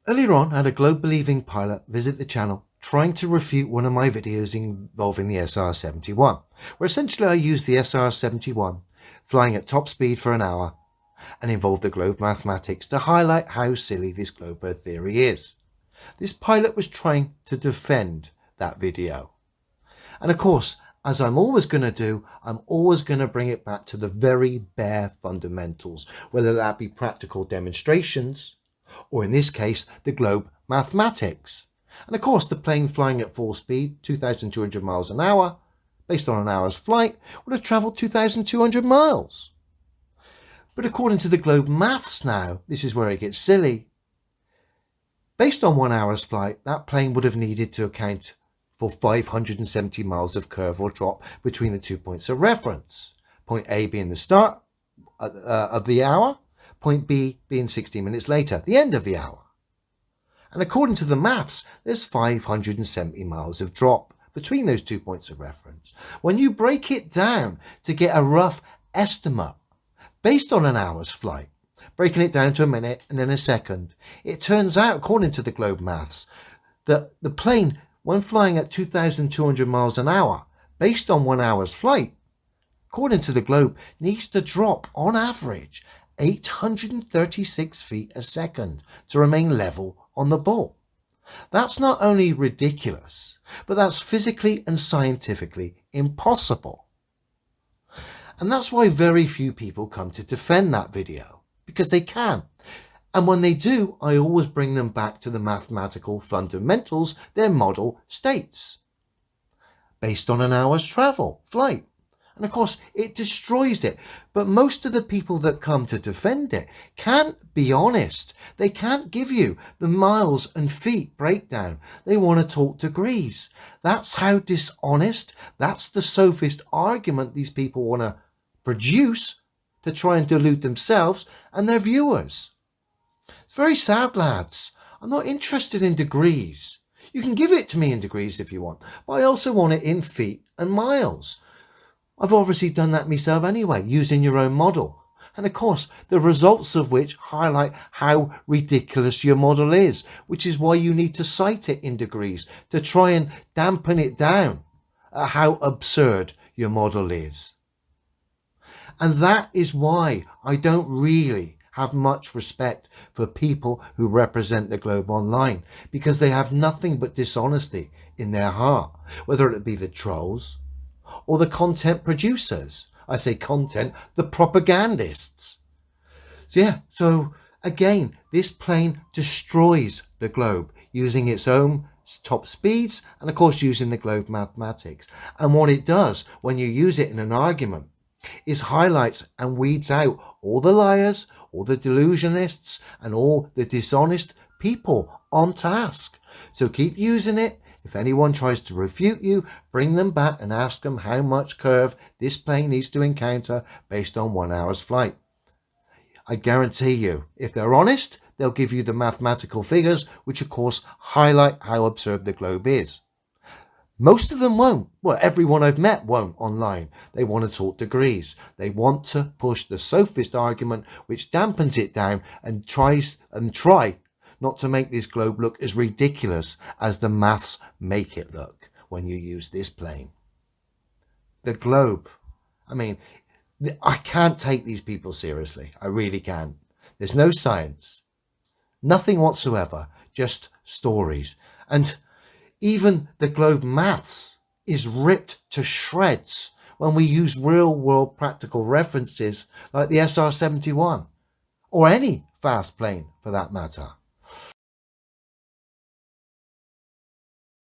Earlier on, I had a globe-believing pilot visit the channel trying to refute one of my videos involving the SR-71, where essentially I used the SR-71 flying at top speed for an hour and involved the globe mathematics to highlight how silly this globe Earth theory is. This pilot was trying to defend that video. And of course, as I'm always going to do, I'm always going to bring it back to the very bare fundamentals, whether that be practical demonstrations, or in this case, the globe mathematics. And of course, the plane flying at full speed, 2,200 miles an hour, based on an hour's flight, would have travelled 2,200 miles. But according to the globe maths now, this is where it gets silly. Based on 1 hour's flight, that plane would have needed to account for 570 miles of curve or drop between the 2 points of reference. Point A being the start of the hour, point B being 60 minutes later, the end of the hour. And according to the maths, there's 570 miles of drop between those 2 points of reference. When you break it down to get a rough estimate based on an hour's flight, breaking it down to a minute and then a second, it turns out, according to the globe maths, that the plane, when flying at 2,200 miles an hour, based on 1 hour's flight, according to the globe, needs to drop on average 836 feet a second to remain level on the ball. That's not only ridiculous, but that's physically and scientifically impossible. And that's why very few people come to defend that video, because they can. And when they do, I always bring them back to the mathematical fundamentals their model states, based on an hour's flight. And of course, it destroys it. But most of the people that come to defend it can't be honest. They can't give you the miles and feet breakdown. They want to talk degrees. That's how dishonest, that's the sophist argument these people want to produce to try and delude themselves and their viewers. It's very sad, lads. I'm not interested in degrees. You can give it to me in degrees if you want, but I also want it in feet and miles. I've obviously done that myself anyway, using your own model. And of course, the results of which highlight how ridiculous your model is, which is why you need to cite it in degrees to try and dampen it down at how absurd your model is. And that is why I don't really have much respect for people who represent the globe online, because they have nothing but dishonesty in their heart, whether it be the trolls or the content producers. I say content, the propagandists. So again, this plane destroys the globe using its own top speeds and of course using the globe mathematics. And what it does when you use it in an argument is highlights and weeds out all the liars, all the delusionists and all the dishonest people on task. So keep using it. If anyone tries to refute you, bring them back and ask them how much curve this plane needs to encounter based on 1 hour's flight. I guarantee you, if they're honest, they'll give you the mathematical figures, which of course highlight how absurd the globe is. Most of them won't. Well, everyone I've met won't online. They want to talk degrees. They want to push the sophist argument, which dampens it down and try not to make this globe look as ridiculous as the maths make it look when you use this plane. The globe. I mean, I can't take these people seriously. I really can't. There's no science. Nothing whatsoever. Just stories. And even the globe maths is ripped to shreds when we use real world practical references like the SR-71 or any fast plane for that matter.